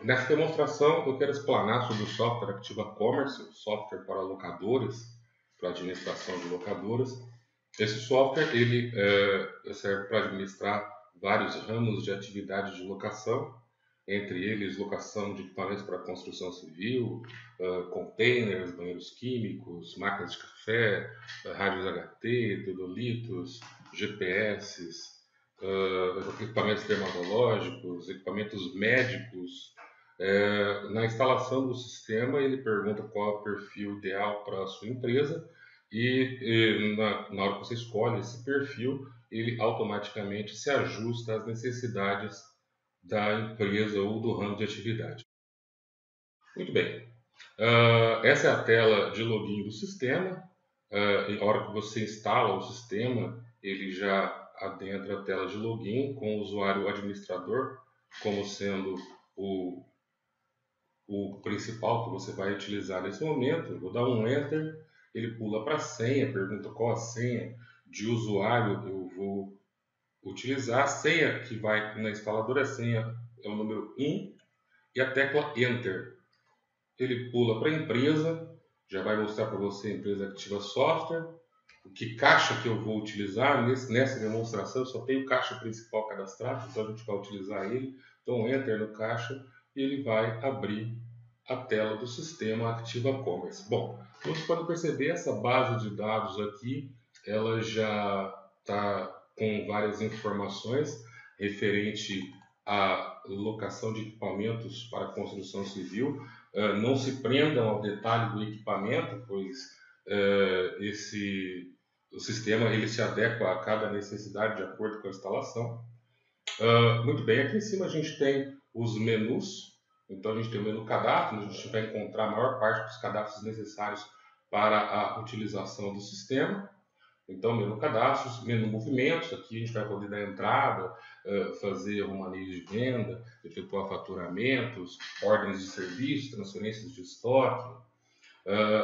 Nessa demonstração, eu quero explanar sobre o software Activa Commerce, software para locadoras, para administração de locadoras. Esse software ele serve para administrar vários ramos de atividade de locação, entre eles locação de equipamentos para construção civil, containers, banheiros químicos, máquinas de café, rádios HT, teodolitos, GPS, equipamentos dermatológicos, equipamentos médicos. Na instalação do sistema, ele pergunta qual é o perfil ideal para a sua empresa na hora que você escolhe esse perfil, ele automaticamente se ajusta às necessidades da empresa ou do ramo de atividade. Muito bem. Essa é a tela de login do sistema. Na hora que você instala o sistema, ele já adentra a tela de login com o usuário administrador como sendo o principal que você vai utilizar nesse momento. Eu vou dar um Enter, ele pula para a senha, pergunta qual a senha de usuário eu vou utilizar. A senha que vai na instaladora, a senha é o número 1 e a tecla Enter. Ele pula para a empresa, já vai mostrar para você a empresa Activa Software, o que caixa que eu vou utilizar. Nessa demonstração eu só tenho o caixa principal cadastrado, então a gente vai utilizar ele. Então Enter no caixa e ele vai abrir a tela do sistema Activa Commerce. Bom, como você pode perceber, essa base de dados aqui, ela já está com várias informações referente à locação de equipamentos para construção civil. Não se prendam ao detalhe do equipamento, pois o sistema ele se adequa a cada necessidade de acordo com a instalação. Muito bem, aqui em cima a gente tem os menus. Então a gente tem o menu cadastro, onde a gente vai encontrar a maior parte dos cadastros necessários para a utilização do sistema. Então, menu cadastros, menu movimentos, aqui a gente vai poder dar entrada, fazer o manejo de venda, efetuar faturamentos, ordens de serviço, transferências de estoque.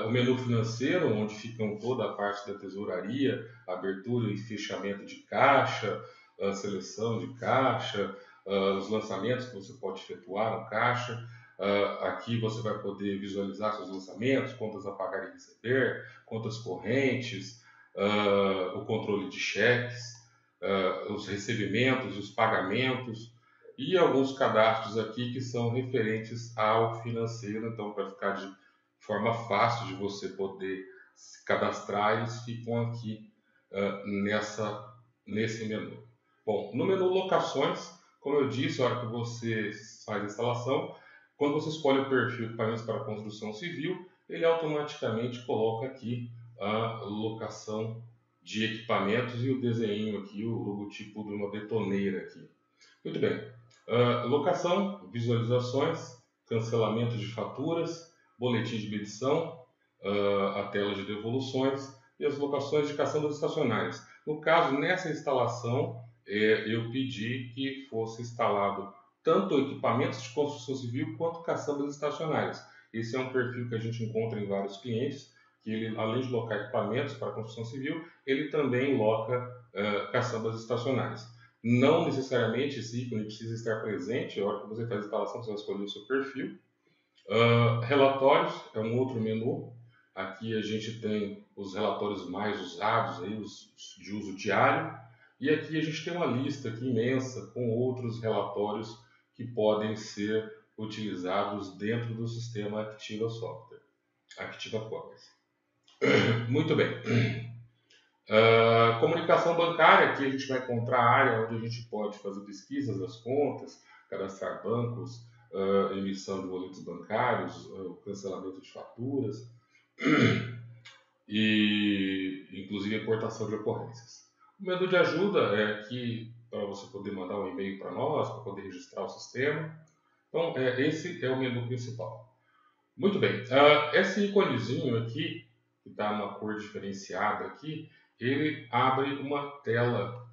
O menu financeiro, onde ficam toda a parte da tesouraria, abertura e fechamento de caixa, a seleção de caixa, os lançamentos que você pode efetuar no caixa. Aqui você vai poder visualizar seus lançamentos, contas a pagar e receber, contas correntes, o controle de cheques, os recebimentos, os pagamentos e alguns cadastros aqui que são referentes ao financeiro. Então, para ficar de forma fácil de você poder se cadastrar, eles ficam aqui nesse menu. Bom, no menu locações, como eu disse, a hora que você faz a instalação, quando você escolhe o perfil equipamentos para construção civil, ele automaticamente coloca aqui a locação de equipamentos e o desenho aqui, o logotipo de uma betoneira aqui. Muito bem. Locação, visualizações, cancelamento de faturas, boletim de medição, a tela de devoluções e as locações de caçambas estacionárias. No caso, nessa instalação, eu pedi que fosse instalado tanto equipamentos de construção civil quanto caçambas estacionárias. Esse é um perfil que a gente encontra em vários clientes, que ele, além de locar equipamentos para construção civil, ele também loca caçambas estacionárias. Não necessariamente esse ícone precisa estar presente, a hora que você faz a instalação, você vai escolher o seu perfil. Relatórios é um outro menu. Aqui a gente tem os relatórios mais usados, aí, os de uso diário. E aqui a gente tem uma lista aqui imensa com outros relatórios que podem ser utilizados dentro do sistema Activa Software, Activa Commerce. Muito bem. Comunicação bancária, aqui a gente vai encontrar a área onde a gente pode fazer pesquisas das contas, cadastrar bancos, emissão de boletos bancários, cancelamento de faturas e inclusive importação de ocorrências. O menu de ajuda é aqui para você poder mandar um e-mail para nós, para poder registrar o sistema. Então, esse é o menu principal. Muito bem, esse íconezinho aqui, que está uma cor diferenciada aqui, ele abre uma tela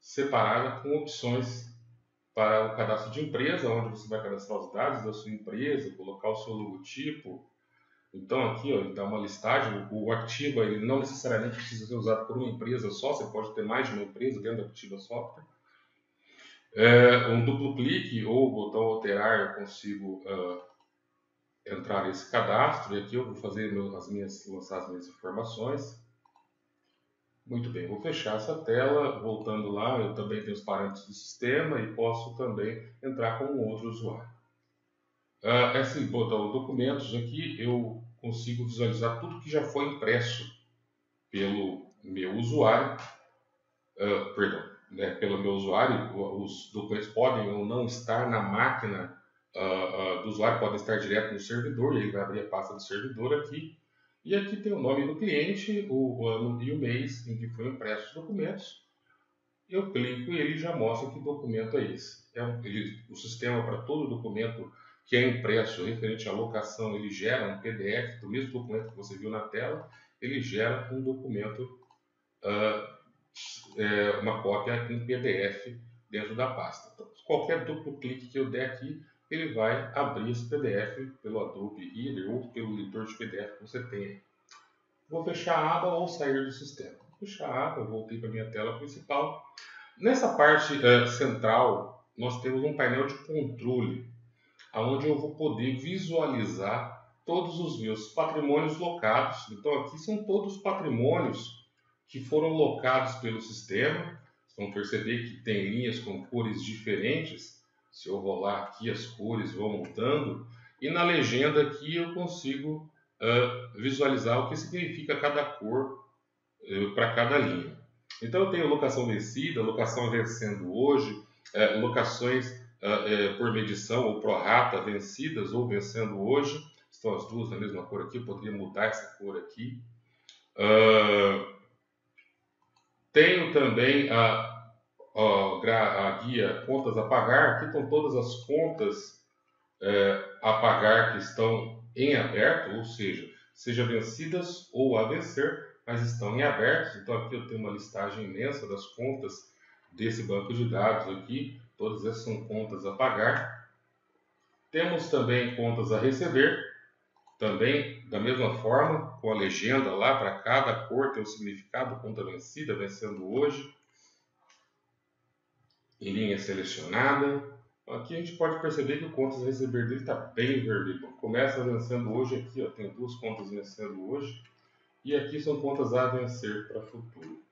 separada com opções para o cadastro de empresa, onde você vai cadastrar os dados da sua empresa, colocar o seu logotipo. Então aqui ele dá uma listagem. O Activa ele não necessariamente precisa ser usado por uma empresa só, você pode ter mais de uma empresa dentro do Activa Software. Um duplo clique ou o botão alterar, eu consigo entrar nesse cadastro, e aqui eu vou fazer lançar as minhas informações. Muito bem, vou fechar essa tela. Voltando lá, eu também tenho os parâmetros do sistema e posso também entrar como outro usuário. Esse botão documentos aqui, eu consigo visualizar tudo que já foi impresso pelo meu usuário, perdão, né, pelo meu usuário. Os documentos podem ou não estar na máquina do usuário, podem estar direto no servidor, e ele vai abrir a pasta do servidor aqui. E aqui tem o nome do cliente, o ano e o mês em que foi impresso os documentos. Eu clico e ele já mostra que documento é esse. O sistema, para todo documento que é impresso referente à locação, ele gera um PDF do mesmo documento que você viu na tela, ele gera um documento, uma cópia em PDF dentro da pasta. Então, qualquer duplo clique que eu der aqui, ele vai abrir esse PDF pelo Adobe Reader ou pelo leitor de PDF que você tem. Vou fechar a aba ou sair do sistema. Vou fechar a aba, voltei para a minha tela principal. Nessa parte central, nós temos um painel de controle, onde eu vou poder visualizar todos os meus patrimônios locados. Então, aqui são todos os patrimônios que foram locados pelo sistema. Vocês vão perceber que tem linhas com cores diferentes. Se eu rolar aqui, as cores vão mudando. E na legenda aqui eu consigo visualizar o que significa cada cor para cada linha. Então eu tenho locação vencida, locação vencendo hoje, locações por medição ou prorata vencidas ou vencendo hoje. Estão as duas na mesma cor aqui, eu poderia mudar essa cor aqui. Tenho também a guia contas a pagar. Aqui estão todas as contas a pagar que estão em aberto, ou seja vencidas ou a vencer, mas estão em aberto. Então aqui eu tenho uma listagem imensa das contas desse banco de dados aqui. Todas essas são contas a pagar. Temos também contas a receber, também da mesma forma, com a legenda lá para cada cor tem o significado, conta vencida, vencendo hoje, em linha selecionada. Aqui a gente pode perceber que o contas a receber dele está bem vermelho. Começa vencendo hoje aqui, ó, tem duas contas vencendo hoje, e aqui são contas a vencer para futuro.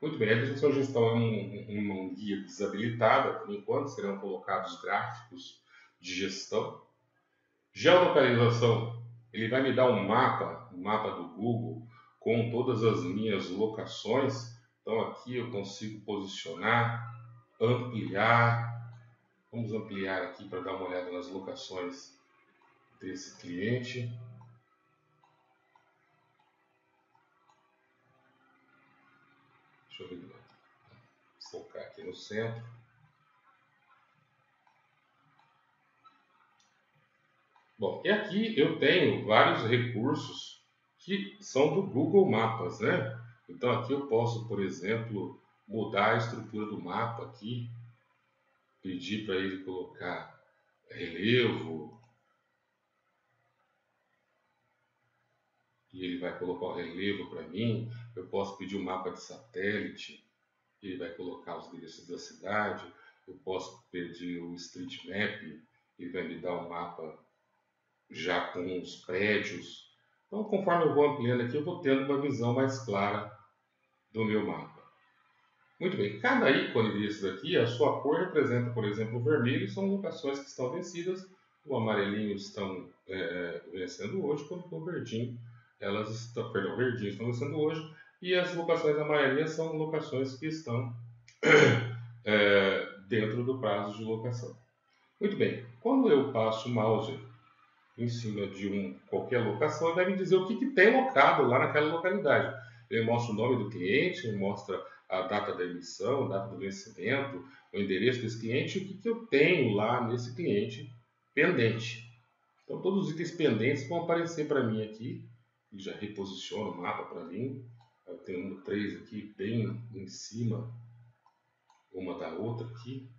Muito bem, a administração de gestão é uma guia desabilitada, por enquanto serão colocados gráficos de gestão. Geolocalização, ele vai me dar um mapa do Google com todas as minhas locações. Então aqui eu consigo posicionar, ampliar. Vamos ampliar aqui para dar uma olhada nas locações desse cliente. Deixa eu ver, focar aqui no centro. Bom, e aqui eu tenho vários recursos que são do Google Mapas, né? Então aqui eu posso, por exemplo, mudar a estrutura do mapa aqui, pedir para ele colocar relevo, e ele vai colocar o relevo para mim. Eu posso pedir um mapa de satélite, ele vai colocar os endereços da cidade. Eu posso pedir o Street Map, ele vai me dar um mapa já com os prédios. Então, conforme eu vou ampliando aqui, eu vou tendo uma visão mais clara do meu mapa. Muito bem, cada ícone desse daqui, a sua cor representa, por exemplo, o vermelho, são locações que estão vencidas, o amarelinho estão vencendo hoje, quanto o verdinho, verdinho estão vencendo hoje, e as locações amarelinhas são locações que estão dentro do prazo de locação. Muito bem, quando eu passo o mouse em cima de qualquer locação, ele vai me dizer o que tem locado lá naquela localidade. Ele mostra o nome do cliente, ele mostra a data da emissão, a data do vencimento, o endereço desse cliente e o que eu tenho lá nesse cliente pendente. Então, todos os itens pendentes vão aparecer para mim aqui. Ele já reposiciona o mapa para mim. Eu tenho 3 aqui bem em cima, uma da outra aqui.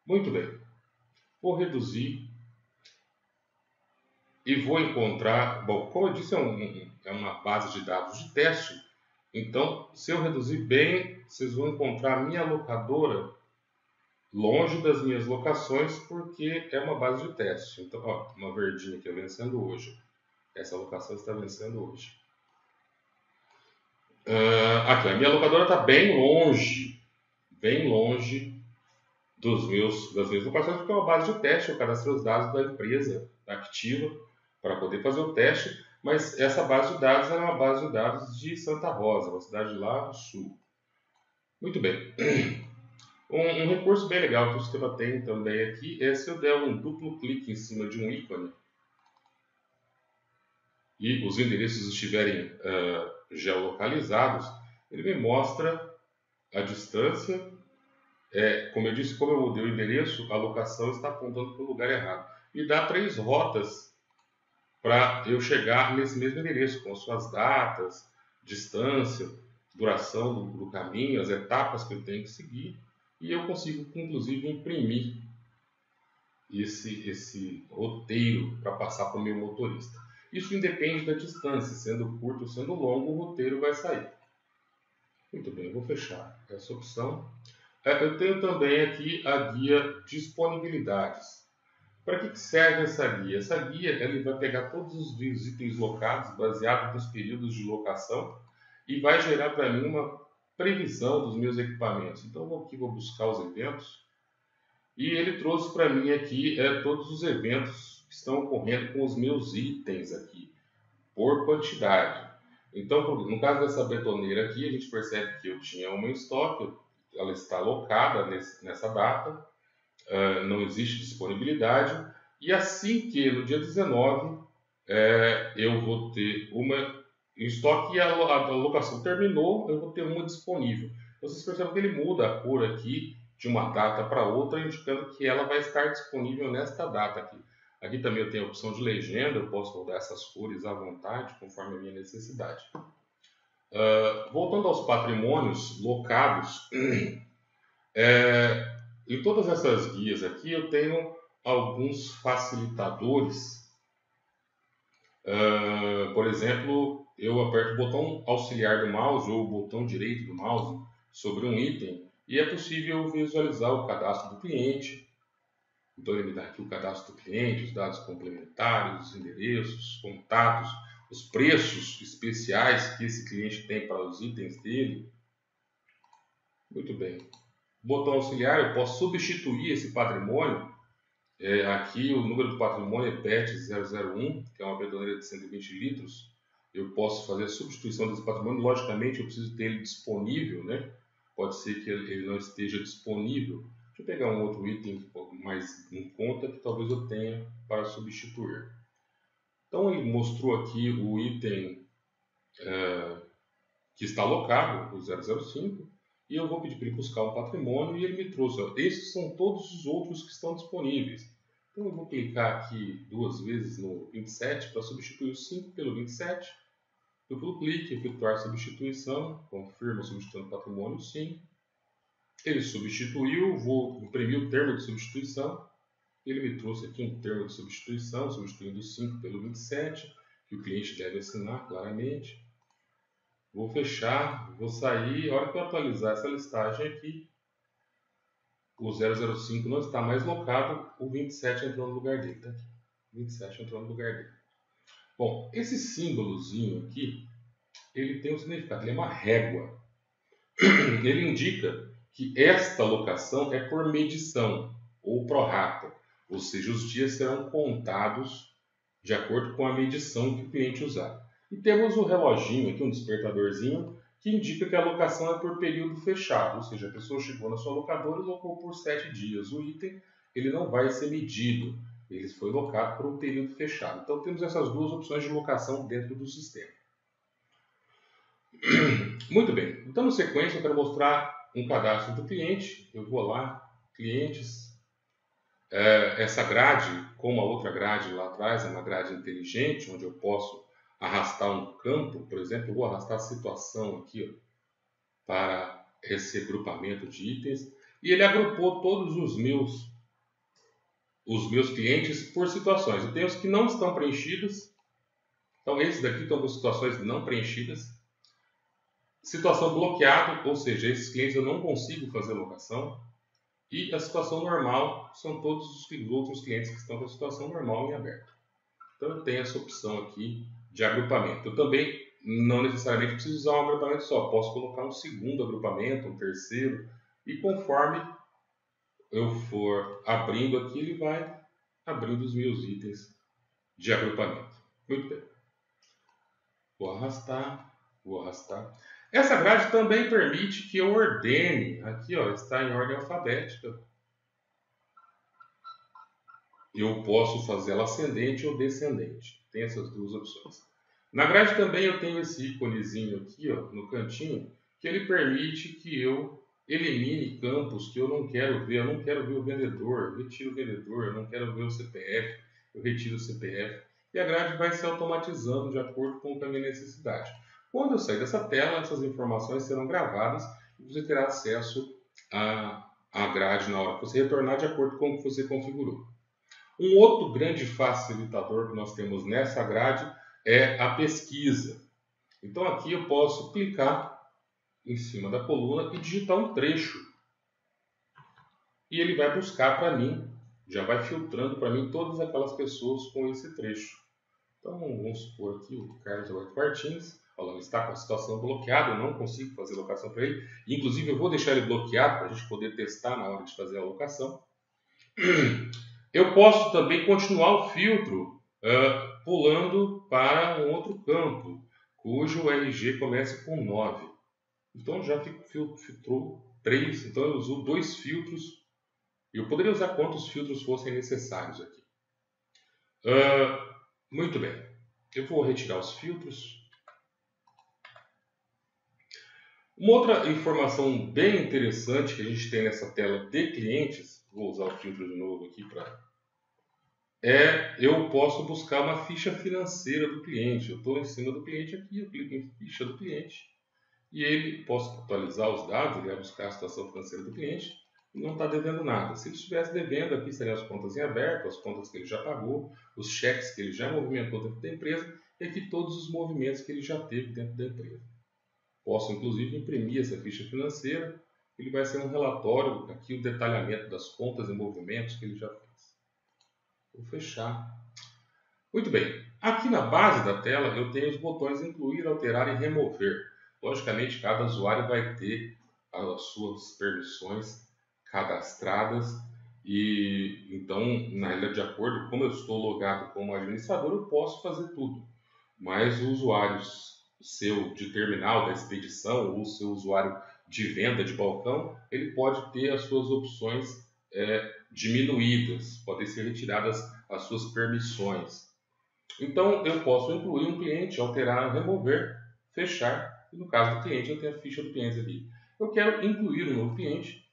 Muito bem. Vou reduzir e vou encontrar, bom, como eu disse, é uma base de dados de teste, Então, se eu reduzir bem, vocês vão encontrar a minha locadora longe das minhas locações, porque é uma base de teste. Então, ó, uma verdinha aqui vencendo hoje. Essa locação está vencendo hoje. Aqui, a minha locadora está bem longe das minhas locações, porque é uma base de teste. Eu cadastrei os dados da empresa ativa para poder fazer o teste, mas essa base de dados é uma base de dados de Santa Rosa, uma cidade lá do sul. Muito bem. Um recurso bem legal que o sistema tem também aqui é se eu der um duplo clique em cima de um ícone e os endereços estiverem geolocalizados, ele me mostra a distância. Como eu disse, como eu mudei o endereço, a locação está apontando para o lugar errado. E dá 3 rotas para eu chegar nesse mesmo endereço, com as suas datas, distância, duração do caminho, as etapas que eu tenho que seguir. E eu consigo, inclusive, imprimir esse roteiro para passar para o meu motorista. Isso independe da distância, sendo curto ou sendo longo, o roteiro vai sair. Muito bem, eu vou fechar essa opção. Eu tenho também aqui a guia disponibilidades. Para que serve essa guia? Essa guia ele vai pegar todos os itens locados, baseado nos períodos de locação, e vai gerar para mim uma previsão dos meus equipamentos. Então, eu vou buscar os eventos, e ele trouxe para mim aqui todos os eventos que estão ocorrendo com os meus itens aqui, por quantidade. Então, no caso dessa betoneira aqui, a gente percebe que eu tinha uma em estoque, ela está alocada nessa data, não existe disponibilidade, e assim que no dia 19 eu vou ter uma em estoque e a alocação terminou, eu vou ter uma disponível. Vocês percebem que ele muda a cor aqui de uma data para outra, indicando que ela vai estar disponível nesta data aqui. Aqui também eu tenho a opção de legenda, eu posso mudar essas cores à vontade, conforme a minha necessidade. Voltando aos patrimônios locados, em todas essas guias aqui eu tenho alguns facilitadores. Por exemplo, eu aperto o botão auxiliar do mouse ou o botão direito do mouse sobre um item e é possível visualizar o cadastro do cliente. Então ele me dá aqui o cadastro do cliente, os dados complementares, os endereços, os contatos, os preços especiais que esse cliente tem para os itens dele. Muito bem. Botão auxiliar, eu posso substituir esse patrimônio. Aqui o número do patrimônio é PET001, que é uma betoneira de 120 litros. Eu posso fazer a substituição desse patrimônio. Logicamente, eu preciso ter ele disponível, né? Pode ser que ele não esteja disponível. Deixa eu pegar um outro item mais em conta que talvez eu tenha para substituir. Então, ele mostrou aqui o item que está alocado, o 005. E eu vou pedir para ele buscar um patrimônio e ele me trouxe. Esses são todos os outros que estão disponíveis. Então eu vou clicar aqui 2 vezes no 27 para substituir o 5 pelo 27. Duplo clique, efetuar substituição, confirma substituindo patrimônio, sim. Ele substituiu, vou imprimir o termo de substituição. Ele me trouxe aqui um termo de substituição, substituindo o 5 pelo 27, que o cliente deve assinar claramente. Vou fechar, vou sair. A hora que eu atualizar essa listagem aqui, o 005 não está mais locado, o 27 entrou no lugar dele. Tá aqui. O 27 entrou no lugar dele. Bom, esse símbolozinho aqui, ele tem um significado, ele é uma régua. Ele indica que esta locação é por medição ou prorata, ou seja, os dias serão contados de acordo com a medição que o cliente usar. E temos o reloginho aqui, um despertadorzinho, que indica que a locação é por período fechado, ou seja, a pessoa chegou na sua locadora e locou por 7 dias. O item ele não vai ser medido, ele foi locado por um período fechado. Então temos essas duas opções de locação dentro do sistema. Muito bem, então na sequência eu quero mostrar um cadastro do cliente. Eu vou lá, clientes, essa grade, como a outra grade lá atrás, é uma grade inteligente, onde eu posso arrastar um campo, por exemplo, eu vou arrastar a situação aqui, ó, para esse agrupamento de itens, e ele agrupou todos os meus clientes por situações. Eu tenho os que não estão preenchidos, então esses daqui estão com situações não preenchidas. Situação bloqueada, ou seja, esses clientes eu não consigo fazer locação. E a situação normal são todos os outros clientes que estão com a situação normal em aberto. Então eu tenho essa opção aqui de agrupamento. Eu também não necessariamente preciso usar um agrupamento só, posso colocar um segundo agrupamento, um terceiro, e conforme eu for abrindo aqui, ele vai abrindo os meus itens de agrupamento. Muito bem. Vou arrastar, vou arrastar. Essa grade também permite que eu ordene, aqui ó, está em ordem alfabética. Eu posso fazer ela ascendente ou descendente. Tem essas duas opções. Na grade também eu tenho esse íconezinho aqui ó, no cantinho, que ele permite que eu elimine campos que eu não quero ver. Eu não quero ver o vendedor, eu retiro o vendedor. Eu não quero ver o CPF, eu retiro o CPF. E a grade vai se automatizando de acordo com a minha necessidade. Quando eu sair dessa tela, essas informações serão gravadas e você terá acesso à grade na hora que você retornar de acordo com o que você configurou. Um outro grande facilitador que nós temos nessa grade é a pesquisa. Então aqui eu posso clicar em cima da coluna e digitar um trecho. E ele vai buscar para mim, já vai filtrando para mim todas aquelas pessoas com esse trecho. Então vamos supor aqui o Carlos Alberto Martins. Olha, ele está com a situação bloqueada, eu não consigo fazer locação para ele. Inclusive eu vou deixar ele bloqueado para a gente poder testar na hora de fazer a locação. Eu posso também continuar o filtro pulando para um outro campo, cujo RG começa com 9. Então já filtrou 3, então eu uso 2 filtros. Eu poderia usar quantos filtros fossem necessários aqui. Muito bem, eu vou retirar os filtros. Uma outra informação bem interessante que a gente tem nessa tela de clientes, vou usar o filtro de novo aqui para... eu posso buscar uma ficha financeira do cliente. Eu estou em cima do cliente aqui, eu clico em ficha do cliente e ele posso atualizar os dados, ele vai buscar a situação financeira do cliente e não está devendo nada. Se ele estivesse devendo, aqui seriam as contas em aberto, as contas que ele já pagou, os cheques que ele já movimentou dentro da empresa e aqui todos os movimentos que ele já teve dentro da empresa. Posso inclusive imprimir essa ficha financeira, ele vai ser um relatório, aqui o detalhamento das contas e movimentos que ele já fez. Vou fechar. Muito bem. Aqui na base da tela eu tenho os botões incluir, alterar e remover. Logicamente cada usuário vai ter as suas permissões cadastradas e então, na realidade, de acordo como eu estou logado como administrador, eu posso fazer tudo. Mas o usuário seu de terminal da expedição ou o seu usuário de venda de balcão, ele pode ter as suas opções diminuídas, podem ser retiradas as suas permissões. Então eu posso incluir um cliente, alterar, remover, fechar, e no caso do cliente eu tenho a ficha do cliente ali. Eu quero incluir um novo cliente,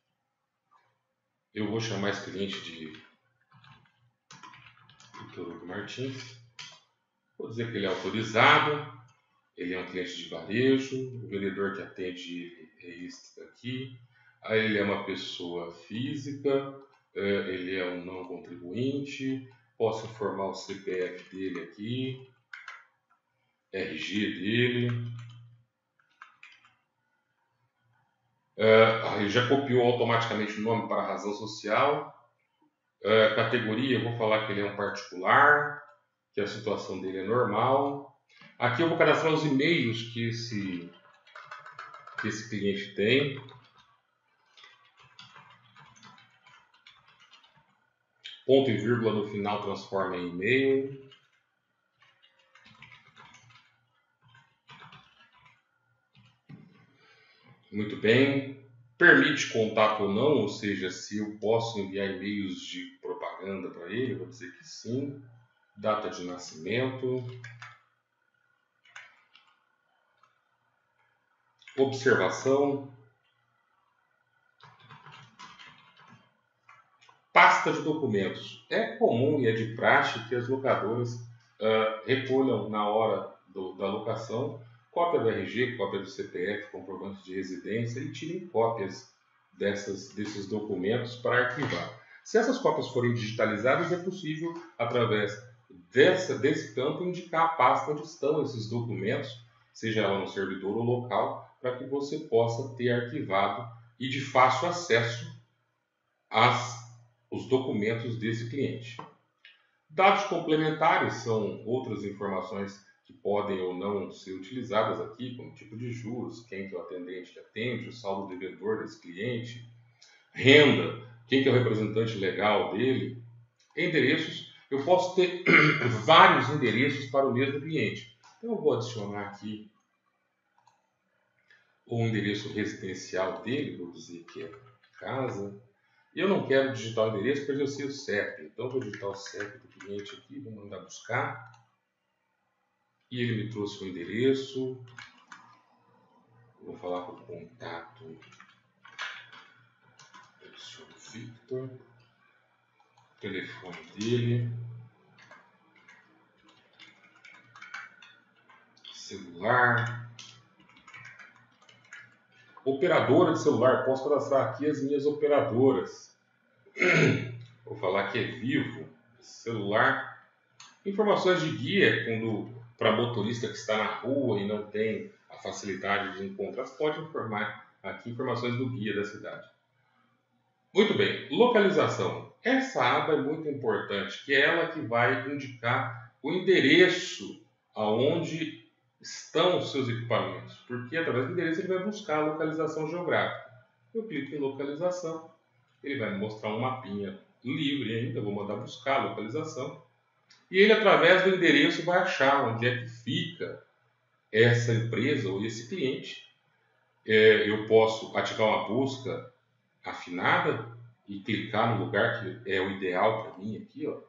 eu vou chamar esse cliente de Vitor Hugo Martins, vou dizer que ele é autorizado, ele é um cliente de varejo, o vendedor que atende é este daqui, aí ele é uma pessoa física, ele é um não contribuinte, posso informar o CPF dele aqui, RG dele. Ele já copiou automaticamente o nome para razão social. Categoria, eu vou falar que ele é um particular, que a situação dele é normal. Aqui eu vou cadastrar os e-mails que esse cliente tem. Ponto e vírgula no final transforma em e-mail. Muito bem. Permite contato ou não, ou seja, se eu posso enviar e-mails de propaganda para ele, eu vou dizer que sim. Data de nascimento. Observação. Pasta de documentos. É comum e é de praxe que as locadoras recolham na hora da locação cópia do RG, cópia do CPF, comprovante de residência e tirem cópias desses documentos para arquivar. Se essas cópias forem digitalizadas, é possível, através desse campo, indicar a pasta onde estão esses documentos, seja ela no servidor ou local, para que você possa ter arquivado e de fácil acesso os documentos desse cliente. Dados complementares são outras informações que podem ou não ser utilizadas aqui, como tipo de juros, quem que é o atendente que atende, o saldo devedor desse cliente, renda, quem que é o representante legal dele, endereços. Eu posso ter vários endereços para o mesmo cliente. Então eu vou adicionar aqui o endereço residencial dele, vou dizer que é casa. Eu não quero digitar o endereço, porque eu sei o CEP. Então, vou digitar o CEP do cliente aqui, vou mandar buscar. E ele me trouxe o endereço. Vou falar com o contato do Sr. Victor. Telefone dele. Celular. Operadora de celular. Posso cadastrar aqui as minhas operadoras. Vou falar que é Vivo. Celular. Informações de guia, para motorista que está na rua e não tem a facilidade de encontrar, pode informar aqui informações do guia da cidade. Muito bem, localização. Essa aba é muito importante, que é ela que vai indicar o endereço aonde estão os seus equipamentos, porque através do endereço ele vai buscar a localização geográfica. Eu clico em localização, ele vai me mostrar um mapinha livre ainda, eu vou mandar buscar a localização. E ele, através do endereço, vai achar onde é que fica essa empresa ou esse cliente. Eu posso ativar uma busca afinada e clicar no lugar que é o ideal para mim aqui, ó,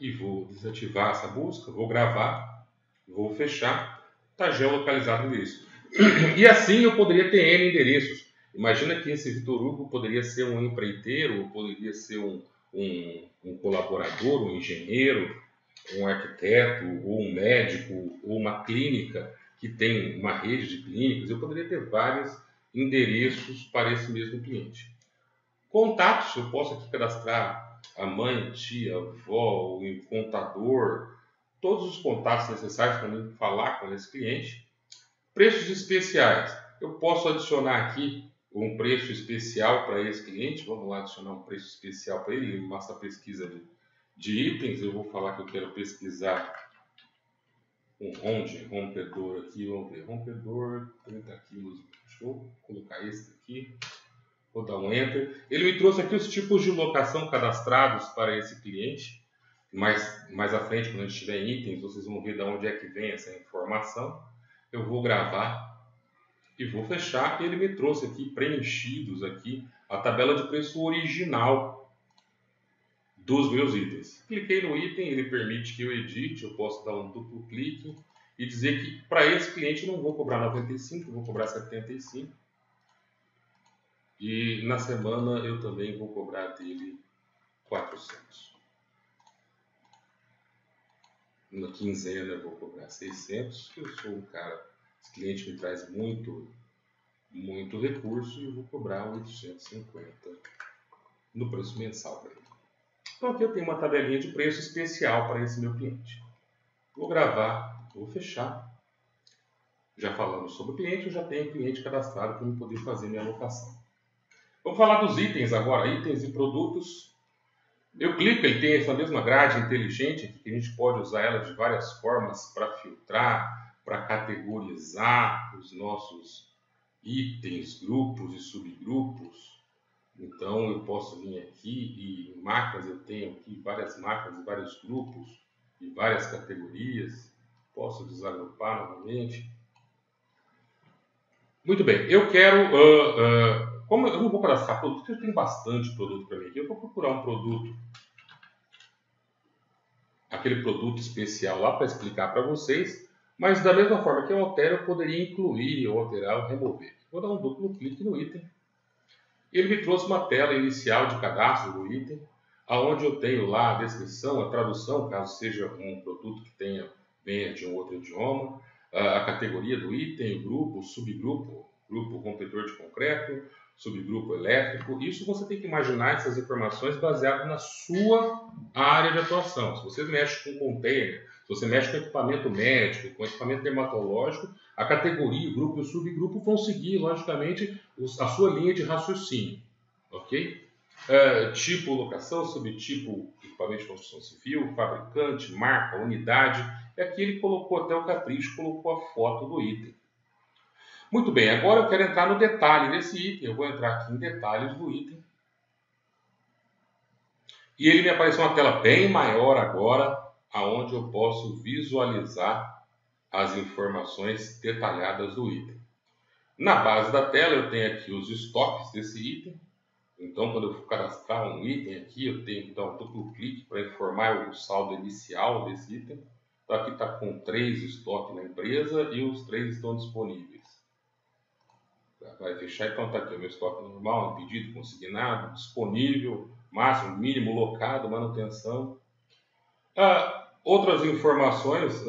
e vou desativar essa busca, vou gravar, vou fechar, está geolocalizado o endereço. E assim eu poderia ter N endereços. Imagina que esse Vitor Hugo poderia ser um empreiteiro, ou poderia ser um colaborador, um engenheiro, um arquiteto, ou um médico, ou uma clínica que tem uma rede de clínicas. Eu poderia ter vários endereços para esse mesmo cliente. Contatos, eu posso aqui cadastrar a mãe, tia, avó, o contador, todos os contatos necessários para mim falar com esse cliente. Preços especiais, eu posso adicionar aqui um preço especial para esse cliente. Vamos lá adicionar um preço especial para ele. Ele mostra a pesquisa de itens. Eu vou falar que eu quero pesquisar um rompedor aqui. Vamos ver, rompedor 30 quilos. Deixa eu colocar esse aqui. Vou dar um Enter. Ele me trouxe aqui os tipos de locação cadastrados para esse cliente. Mais à frente, quando a gente estiver em itens, vocês vão ver de onde é que vem essa informação. Eu vou gravar e vou fechar. Ele me trouxe aqui preenchidos aqui a tabela de preço original dos meus itens. Cliquei no item, ele permite que eu edite. Eu posso dar um duplo clique e dizer que para esse cliente eu não vou cobrar 95, vou cobrar 75. E na semana eu também vou cobrar dele 400. Na quinzena eu vou cobrar 600. Eu sou um cara, esse cliente me traz muito recurso e eu vou cobrar 850 no preço mensal para ele. Então aqui eu tenho uma tabelinha de preço especial para esse meu cliente. Vou gravar, vou fechar. Já falamos sobre o cliente, eu já tenho cliente cadastrado para eu poder fazer minha alocação. Vamos falar dos itens agora, itens e produtos. Eu clico, ele tem essa mesma grade inteligente aqui, que a gente pode usar ela de várias formas para filtrar, para categorizar os nossos itens, grupos e subgrupos. Então eu posso vir aqui e em máquinas eu tenho aqui várias máquinas, vários grupos e várias categorias. Posso desagrupar novamente. Muito bem, eu quero... como eu não vou cadastrar produto, porque eu tenho bastante produto para mim aqui. Eu vou procurar um produto, aquele produto especial lá para explicar para vocês, mas da mesma forma que eu altero, eu poderia incluir, ou alterar, ou remover. Vou dar um duplo clique no item. Ele me trouxe uma tela inicial de cadastro do item, onde eu tenho lá a descrição, a tradução, caso seja um produto que venha de um outro idioma, a categoria do item, o grupo, o subgrupo, grupo rompedor de concreto, subgrupo elétrico. Isso você tem que imaginar essas informações baseadas na sua área de atuação. Se você mexe com container, Se você mexe com equipamento médico, com equipamento dermatológico, a categoria, o grupo e o subgrupo vão seguir, logicamente, a sua linha de raciocínio. Ok? Tipo locação, subtipo equipamento de construção civil, fabricante, marca, unidade. E aqui ele colocou até o capricho, colocou a foto do item. Muito bem, agora eu quero entrar no detalhe desse item. Eu vou entrar aqui em detalhes do item. E ele me apareceu uma tela bem maior agora, aonde eu posso visualizar as informações detalhadas do item. Na base da tela eu tenho aqui os estoques desse item. Então, quando eu for cadastrar um item aqui, eu tenho que dar um duplo clique para informar o saldo inicial desse item. Então, aqui está com 3 estoques na empresa e os 3 estão disponíveis. Vai fechar, então está aqui o meu estoque normal, impedido, consignado, disponível, máximo, mínimo, locado, manutenção. Outras informações,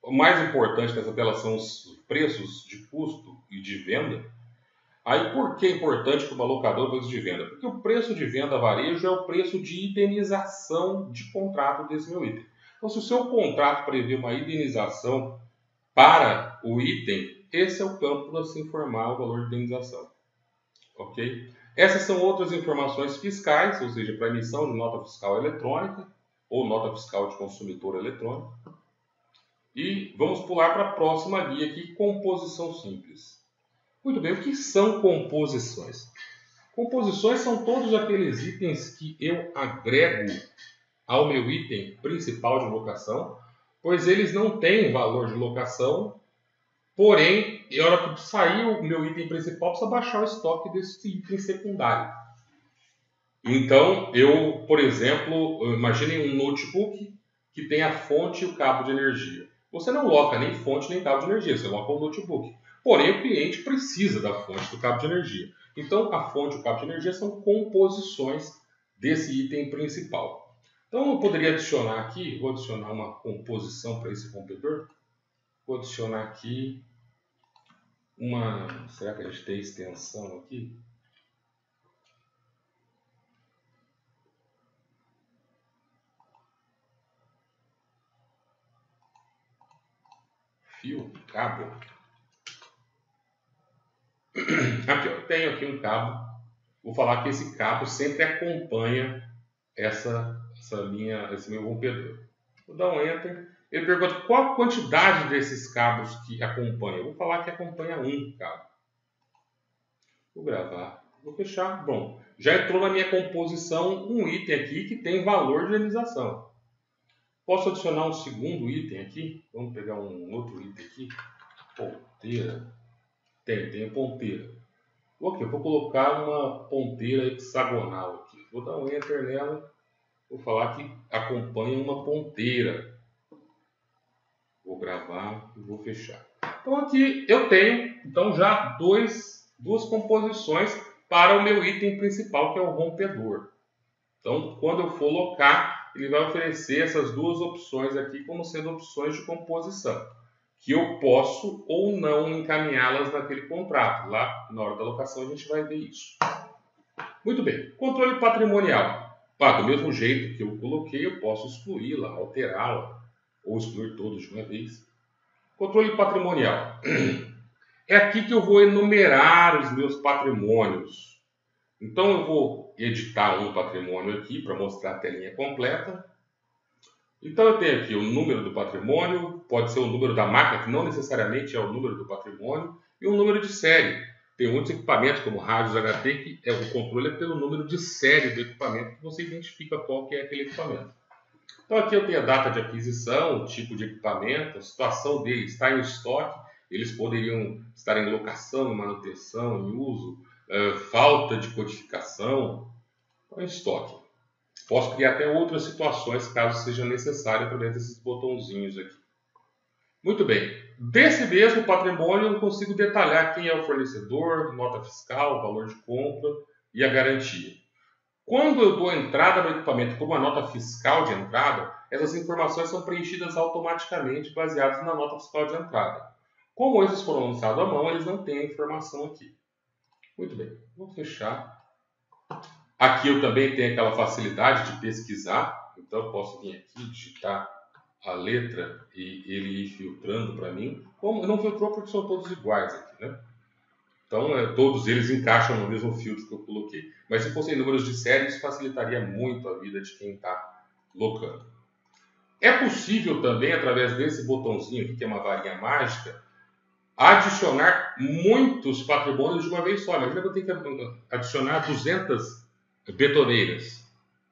o mais importante dessa tela são os preços de custo e de venda. Aí por que é importante para uma locadora o preço de venda? Porque o preço de venda varejo é o preço de indenização de contrato desse meu item. Então, se o seu contrato prevê uma indenização para o item, esse é o campo para se informar o valor de indenização. Ok? Essas são outras informações fiscais, ou seja, para emissão de nota fiscal eletrônica ou nota fiscal de consumidor eletrônico. E vamos pular para a próxima guia aqui, composição simples. Muito bem, o que são composições? Composições são todos aqueles itens que eu agrego ao meu item principal de locação, pois eles não têm valor de locação, porém, na hora que sair o meu item principal, precisa baixar o estoque desse item secundário. Então, eu, por exemplo, imagine um notebook que tem a fonte e o cabo de energia. Você não loca nem fonte nem cabo de energia, você loca o notebook. Porém, o cliente precisa da fonte do cabo de energia. Então, a fonte e o cabo de energia são composições desse item principal. Então, eu poderia adicionar aqui, vou adicionar uma composição para esse rompedor. Vou adicionar aqui uma... Será que a gente tem extensão aqui? Fio, cabo. Aqui, ó, eu tenho aqui um cabo. Vou falar que esse cabo sempre acompanha essa linha, esse meu rompedor. Vou dar um Enter. Ele pergunta qual a quantidade desses cabos que acompanha. Eu vou falar que acompanha um cabo. Vou gravar. Vou fechar. Bom, já entrou na minha composição um item aqui que tem valor de indenização. Posso adicionar um segundo item aqui? Vamos pegar um outro item aqui. Ponteira. Tem ponteira. Ok, eu vou colocar uma ponteira hexagonal aqui. Vou dar um Enter nela. Vou falar que acompanha uma ponteira. Vou gravar e vou fechar. Então aqui eu tenho já duas composições para o meu item principal, que é o rompedor. Então, quando eu for locar, ele vai oferecer essas duas opções aqui como sendo opções de composição, que eu posso ou não encaminhá-las naquele contrato. Lá, na hora da locação, a gente vai ver isso. Muito bem. Controle patrimonial. Do mesmo jeito que eu coloquei, eu posso excluí-la, alterá-la, ou excluir todos de uma vez. Controle patrimonial. É aqui que eu vou enumerar os meus patrimônios. Então, eu vou editar um patrimônio aqui para mostrar a telinha completa. Então, eu tenho aqui o número do patrimônio, pode ser o número da máquina, que não necessariamente é o número do patrimônio, e o número de série. Tem muitos equipamentos, como rádios HT, que o controle é pelo número de série do equipamento, que você identifica qual que é aquele equipamento. Então, aqui eu tenho a data de aquisição, o tipo de equipamento, a situação dele, está em estoque, eles poderiam estar em locação, em manutenção, em uso, falta de codificação, em estoque. Posso criar até outras situações, caso seja necessário, através desses botãozinhos aqui. Muito bem. Desse mesmo patrimônio, eu consigo detalhar quem é o fornecedor, nota fiscal, valor de compra e a garantia. Quando eu dou entrada no equipamento por uma nota fiscal de entrada, essas informações são preenchidas automaticamente baseadas na nota fiscal de entrada. Como esses foram lançados à mão, eles não têm a informação aqui. Muito bem, vou fechar. Aqui eu também tenho aquela facilidade de pesquisar, então eu posso vir aqui e digitar a letra e ele ir filtrando para mim. Como não filtrou porque são todos iguais aqui, né? Então, todos eles encaixam no mesmo filtro que eu coloquei. Mas se fossem números de série, isso facilitaria muito a vida de quem está locando. É possível também, através desse botãozinho aqui, que é uma varinha mágica, adicionar muitos patrimônios de uma vez só. Imagina que eu tenho que adicionar 200 betoneiras,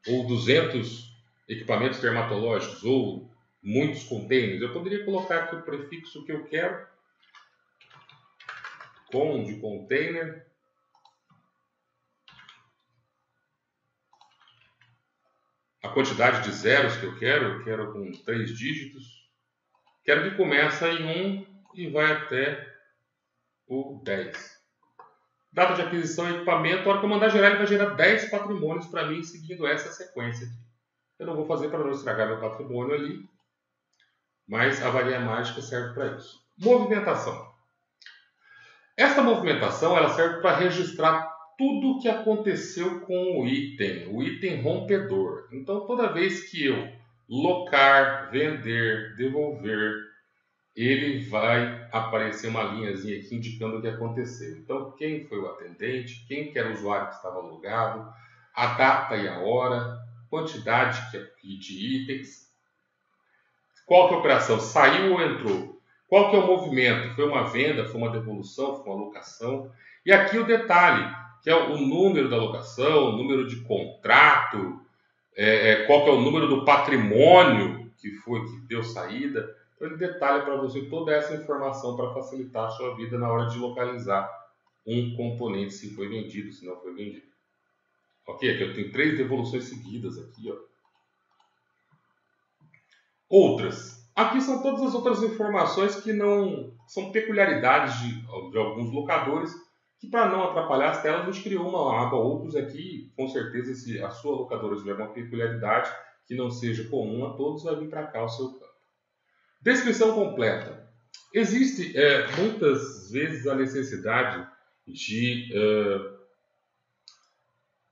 ou 200 equipamentos dermatológicos, ou muitos containers. Eu poderia colocar aqui o prefixo que eu quero, com de container, a quantidade de zeros que eu quero com 3 dígitos, quero que começa em 1 e vai até o 10. Data de aquisição e equipamento, a hora que eu mandar gerar, ele vai gerar 10 patrimônios para mim, seguindo essa sequência aqui. Eu não vou fazer para não estragar meu patrimônio ali, mas a varinha mágica serve para isso. Movimentação. Essa movimentação ela serve para registrar tudo o que aconteceu com o item rompedor. Então, toda vez que eu locar, vender, devolver, ele vai aparecer uma linhazinha aqui indicando o que aconteceu. Então, quem foi o atendente, quem que era o usuário que estava logado, a data e a hora, quantidade de itens, qual que é a operação, saiu ou entrou, qual que é o movimento, foi uma venda, foi uma devolução, foi uma locação. E aqui o detalhe, que é o número da locação, o número de contrato, qual que é o número do patrimônio que deu saída. Então ele detalha para você toda essa informação para facilitar a sua vida na hora de localizar um componente, se foi vendido, se não foi vendido. Ok? Aqui eu tenho 3 devoluções seguidas aqui, ó. Outras. Aqui são todas as outras informações que não são peculiaridades de alguns locadores, que para não atrapalhar as telas, a gente criou uma aba outros aqui. Com certeza, se a sua locadora tiver uma peculiaridade que não seja comum a todos, vai vir para cá o seu campo. Descrição completa. Existe muitas vezes a necessidade de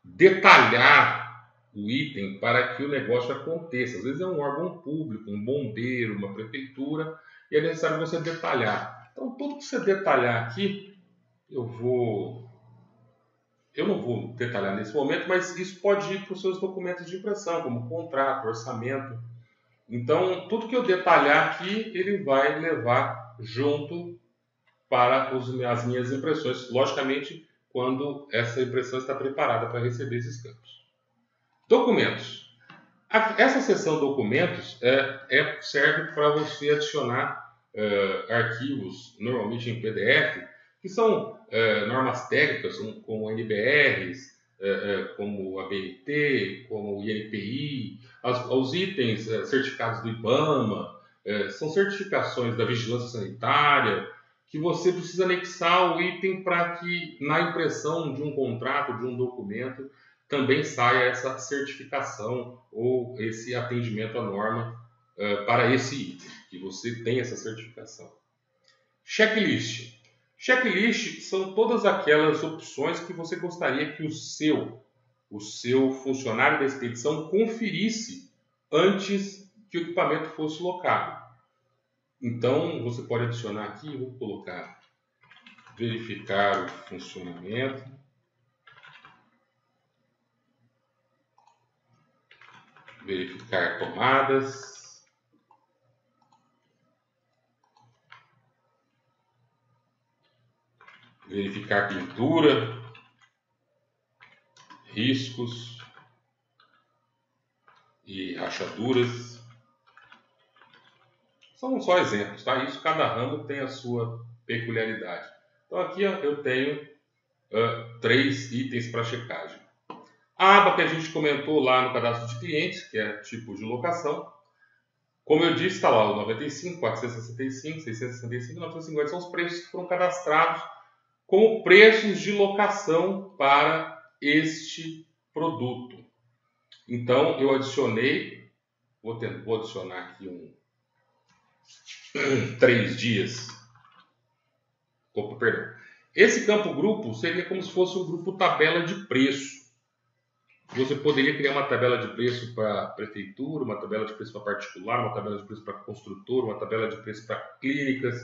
detalhar o item para que o negócio aconteça. Às vezes é um órgão público, um bombeiro, uma prefeitura, e é necessário você detalhar. Então, tudo que você detalhar aqui, eu não vou detalhar nesse momento, mas isso pode ir para os seus documentos de impressão, como contrato, orçamento. Então, tudo que eu detalhar aqui, ele vai levar junto para as minhas impressões, logicamente, quando essa impressão está preparada para receber esses campos. Documentos. Essa seção documentos serve para você adicionar arquivos, normalmente em PDF, que são normas técnicas, como NBRs, como a BNT, como o INPI, os itens certificados do IBAMA, são certificações da vigilância sanitária, que você precisa anexar o item para que na impressão de um contrato, de um documento, também saia essa certificação ou esse atendimento à norma para esse item, que você tem essa certificação. Checklist. Checklist são todas aquelas opções que você gostaria que o seu funcionário da expedição conferisse antes que o equipamento fosse locado. Então, você pode adicionar aqui, vou colocar verificar o funcionamento, verificar tomadas, verificar pintura, riscos e rachaduras. São só exemplos, tá? Isso, cada ramo tem a sua peculiaridade. Então aqui ó, eu tenho 3 itens para checagem. A aba que a gente comentou lá no cadastro de clientes, que é tipo de locação. Como eu disse, está lá o 95, 465, 665 e 950. São os preços que foram cadastrados como preços de locação para este produto. Então, eu adicionei, vou adicionar aqui 3 dias. Opa, perdão. Esse campo grupo seria como se fosse um grupo tabela de preço. Você poderia criar uma tabela de preço para prefeitura, uma tabela de preço para particular, uma tabela de preço para construtor, uma tabela de preço para clínicas,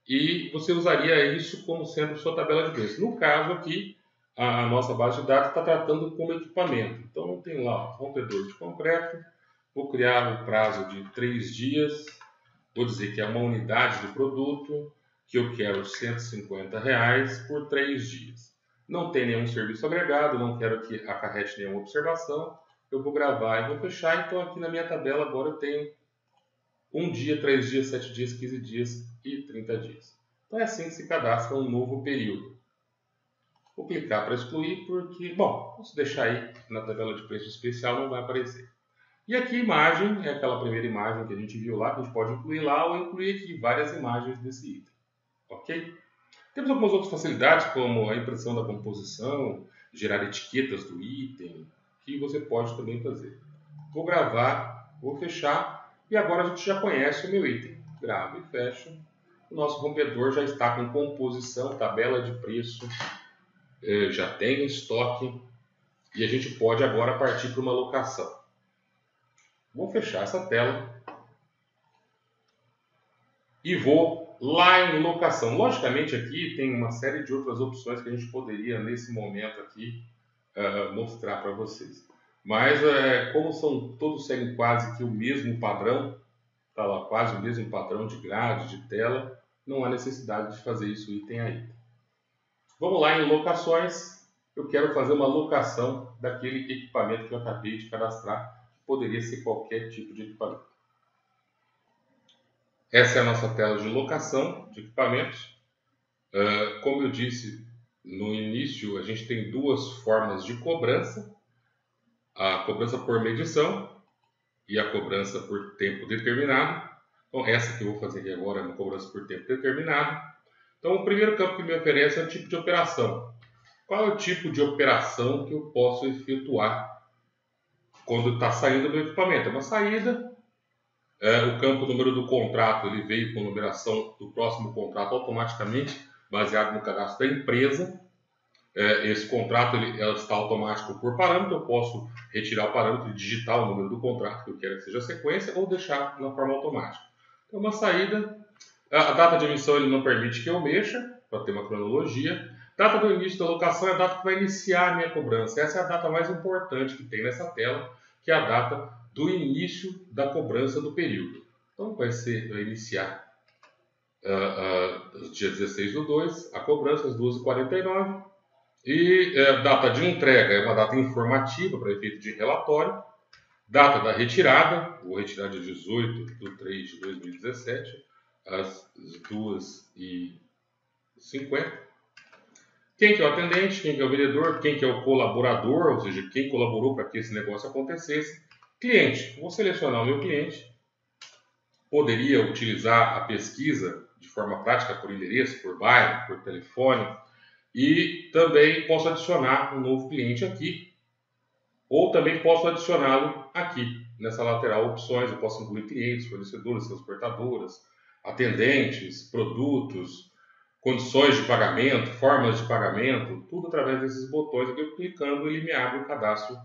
e você usaria isso como sendo sua tabela de preço. No caso aqui, a nossa base de dados está tratando como equipamento. Então, tem lá o rompedor de concreto, vou criar um prazo de 3 dias, vou dizer que é uma unidade do produto, que eu quero R$ 150 por 3 dias. Não tem nenhum serviço agregado, não quero que acarrete nenhuma observação, eu vou gravar e vou fechar. Então, aqui na minha tabela agora eu tenho 1 dia, 3 dias, 7 dias, 15 dias e 30 dias. Então é assim que se cadastra um novo período. Vou clicar para excluir porque, bom, posso deixar aí na tabela de preço especial, não vai aparecer. E aqui a imagem é aquela primeira imagem que a gente viu lá, que a gente pode incluir lá ou incluir aqui várias imagens desse item. Ok? Temos algumas outras facilidades, como a impressão da composição, gerar etiquetas do item, que você pode também fazer. Vou gravar, vou fechar, e agora a gente já conhece o meu item. Gravo e fecho. O nosso rompedor já está com composição, tabela de preço, já tem em estoque, e a gente pode agora partir para uma locação. Vou fechar essa tela e vou lá em locação. Logicamente aqui tem uma série de outras opções que a gente poderia nesse momento aqui mostrar para vocês. Mas como todos seguem quase que o mesmo padrão, está lá quase o mesmo padrão de grade, de tela, não há necessidade de fazer isso item a item. Vamos lá em locações. Eu quero fazer uma locação daquele equipamento que eu acabei de cadastrar. Poderia ser qualquer tipo de equipamento. Essa é a nossa tela de locação de equipamentos. Como eu disse no início, a gente tem duas formas de cobrança. A cobrança por medição e a cobrança por tempo determinado. Então, essa que eu vou fazer aqui agora é uma cobrança por tempo determinado. Então, o primeiro campo que me oferece é o tipo de operação. Qual é o tipo de operação que eu posso efetuar quando está saindo do equipamento? É uma saída. O campo número do contrato ele veio com numeração do próximo contrato automaticamente, baseado no cadastro da empresa. Esse contrato ele está automático por parâmetro. Eu posso retirar o parâmetro e digitar o número do contrato que eu quero que seja a sequência ou deixar na forma automática. Então, uma saída. A data de emissão ele não permite que eu mexa, para ter uma cronologia. Data do início da locação é a data que vai iniciar a minha cobrança. Essa é a data mais importante que tem nessa tela, que é a data do início da cobrança do período. Então, vai iniciar dia 16/2, a cobrança às 2h49. E data de entrega é uma data informativa para efeito de relatório. Data da retirada, vou retirar dia 18/3/2017, às 2h50. Quem que é o atendente, quem que é o vendedor, quem que é o colaborador, ou seja, quem colaborou para que esse negócio acontecesse. Cliente, vou selecionar o meu cliente. Poderia utilizar a pesquisa de forma prática por endereço, por bairro, por telefone. E também posso adicionar um novo cliente aqui. Ou também posso adicioná-lo aqui, nessa lateral opções. Eu posso incluir clientes, fornecedores, transportadoras, atendentes, produtos, condições de pagamento, formas de pagamento, tudo através desses botões aqui. Eu clicando, ele me abre o cadastro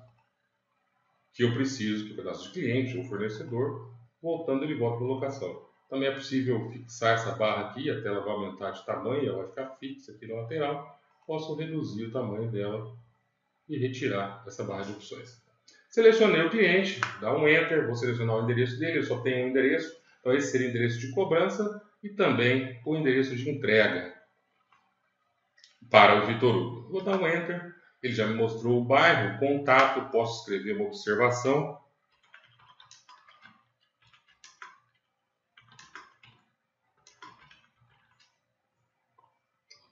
que eu preciso, que é o cadastro de cliente ou fornecedor. Voltando, ele volta para a locação. Também é possível fixar essa barra aqui, a tela vai aumentar de tamanho, ela vai ficar fixa aqui na lateral. Posso reduzir o tamanho dela e retirar essa barra de opções. Selecionei o cliente, dá um Enter, vou selecionar o endereço dele, eu só tenho um endereço, então esse seria o endereço de cobrança e também o endereço de entrega para o Vitor Hugo. Vou dar um Enter, ele já me mostrou o bairro, o contato, posso escrever uma observação.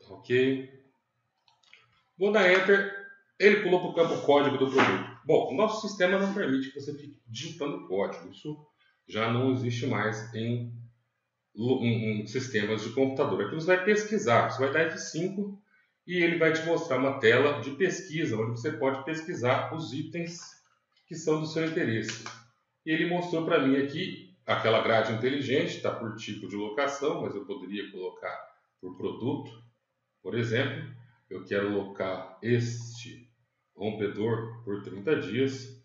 Ok. Vou dar Enter, ele pulou para o campo código do produto. Bom, o nosso sistema não permite que você fique digitando código. Isso já não existe mais em sistemas de computador. Aqui você vai pesquisar, você vai dar F5 e ele vai te mostrar uma tela de pesquisa, onde você pode pesquisar os itens que são do seu interesse. E ele mostrou para mim aqui aquela grade inteligente, está por tipo de locação, mas eu poderia colocar por produto. Por exemplo, eu quero locar este rompedor por 30 dias.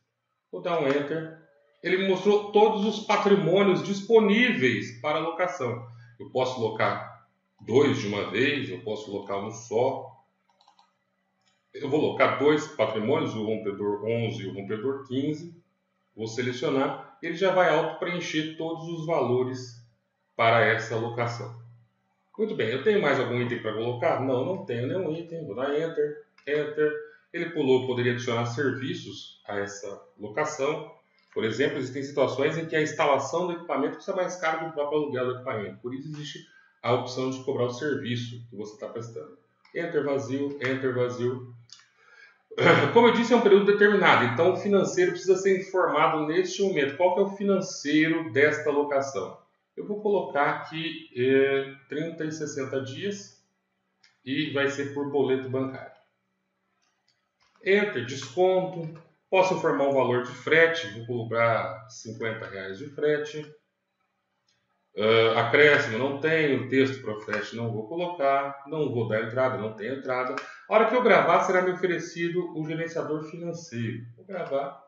Vou dar um Enter. Ele me mostrou todos os patrimônios disponíveis para locação. Eu posso locar 2 de uma vez, eu posso locar um só. Eu vou locar 2 patrimônios, o rompedor 11 e o rompedor 15. Vou selecionar, ele já vai auto-preencher todos os valores para essa locação. Muito bem, eu tenho mais algum item para colocar? Não, não tenho nenhum item. Vou dar Enter, Enter. Ele pulou, poderia adicionar serviços a essa locação. Por exemplo, existem situações em que a instalação do equipamento custa mais caro que o próprio aluguel do equipamento. Por isso existe a opção de cobrar o serviço que você está prestando. Enter vazio, Enter vazio. Como eu disse, é um período determinado, então o financeiro precisa ser informado neste momento. Qual que é o financeiro desta locação? Eu vou colocar aqui 30 e 60 dias e vai ser por boleto bancário. Enter, desconto. Posso informar um valor de frete, vou cobrar R$50 de frete. Acréscimo, não tenho. Texto para frete, não vou colocar. Não vou dar entrada, não tem entrada. A hora que eu gravar, será me oferecido o gerenciador financeiro. Vou gravar.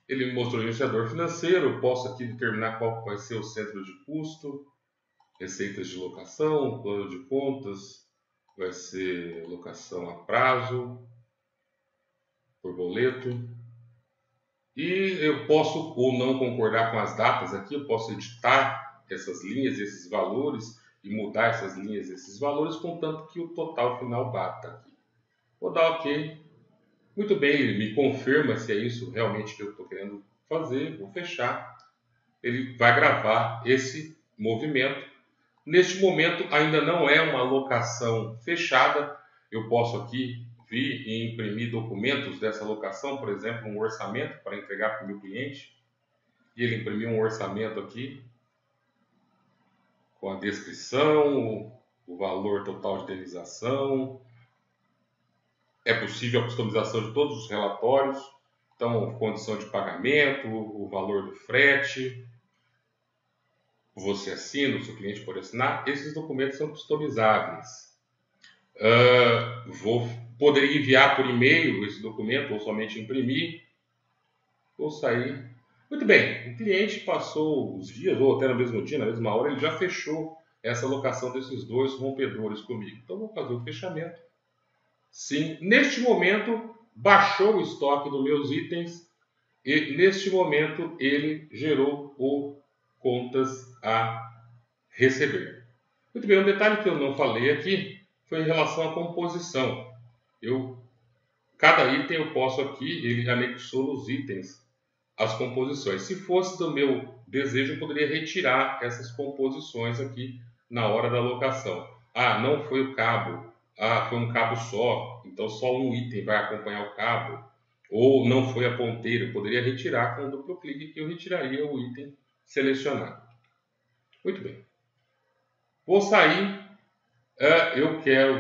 Ele me mostrou o gerenciador financeiro. Eu posso aqui determinar qual vai ser o centro de custo, receitas de locação, plano de contas, vai ser locação a prazo, por boleto. E eu posso ou não concordar com as datas aqui, eu posso editar essas linhas, esses valores e mudar essas linhas, esses valores, contanto que o total final bata aqui. Vou dar OK. Muito bem, ele me confirma se é isso realmente que eu estou querendo fazer. Vou fechar. Ele vai gravar esse movimento. Neste momento ainda não é uma locação fechada. Eu posso aqui vir e imprimir documentos dessa locação, por exemplo, um orçamento para entregar para o meu cliente. E ele imprimiu um orçamento aqui com a descrição, o valor total de indenização. É possível a customização de todos os relatórios. Então, condição de pagamento, o valor do frete. Você assina, o seu cliente pode assinar. Esses documentos são customizáveis. Poderia enviar por e-mail esse documento ou somente imprimir. Vou sair. Muito bem, o cliente passou os dias, ou até no mesmo dia, na mesma hora, ele já fechou essa locação desses 2 rompedores comigo. Então, vou fazer o fechamento. Sim, neste momento, baixou o estoque dos meus itens e, neste momento, ele gerou o contas a receber. Muito bem, um detalhe que eu não falei aqui foi em relação à composição. Cada item eu posso aqui, ele anexou nos itens as composições. Se fosse do meu desejo, eu poderia retirar essas composições aqui na hora da locação. Não foi o cabo. Foi um cabo só, então só um item vai acompanhar o cabo. Ou não foi a ponteira, eu poderia retirar com um duplo clique que eu retiraria o item selecionado. Muito bem. Vou sair.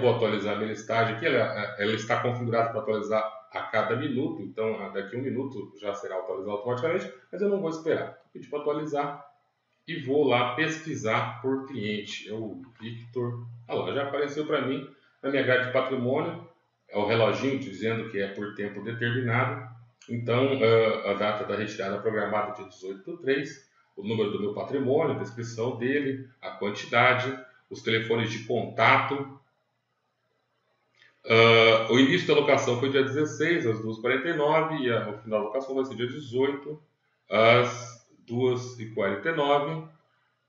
Vou atualizar a minha listagem aqui. Ela está configurada para atualizar a cada minuto, então daqui a 1 minuto já será atualizado automaticamente, mas eu não vou esperar. Vou pedir para atualizar e vou lá pesquisar por cliente. É o Victor. Já apareceu para mim na minha grade de patrimônio. É o reloginho dizendo que é por tempo determinado. Então, a data da retirada programada é dia 18/3, o número do meu patrimônio, a descrição dele, a quantidade, os telefones de contato. O início da locação foi dia 16, às 2h49, e o final da locação vai ser dia 18, às 2h49.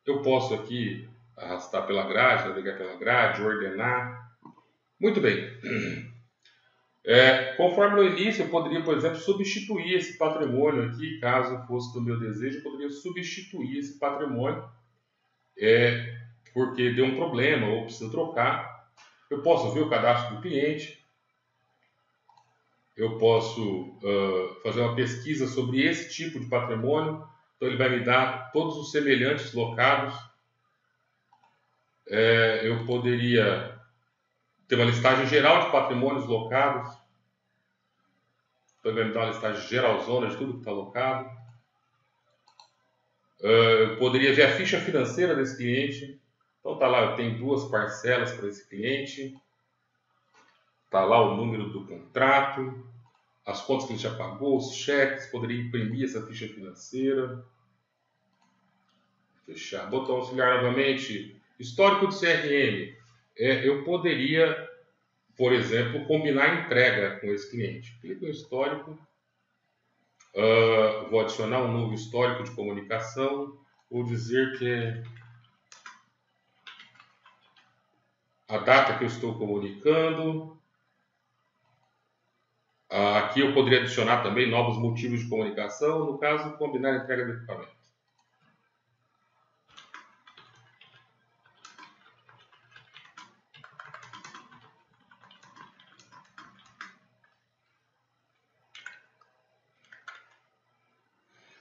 Eu posso aqui arrastar pela grade, navegar pela grade, ordenar. Muito bem. Conforme no início, eu poderia, por exemplo, substituir esse patrimônio aqui, caso fosse do meu desejo, eu poderia substituir esse patrimônio, porque deu um problema ou precisa trocar. Eu posso ver o cadastro do cliente, eu posso fazer uma pesquisa sobre esse tipo de patrimônio, então ele vai me dar todos os semelhantes locados. Eu poderia ter uma listagem geral de patrimônios locados. Então ele vai me dar uma listagem geralzona de tudo que está locado. Eu poderia ver a ficha financeira desse cliente. Então tá lá, eu tenho 2 parcelas para esse cliente. Está lá o número do contrato, as contas que ele já pagou, os cheques, poderia imprimir essa ficha financeira. Fechar. Botão auxiliar novamente. Histórico de CRM. Eu poderia, por exemplo, combinar a entrega com esse cliente. Clico em histórico. Vou adicionar um novo histórico de comunicação. Vou dizer que é a data que eu estou comunicando. Aqui eu poderia adicionar também novos motivos de comunicação. No caso, combinar a entrega do equipamento.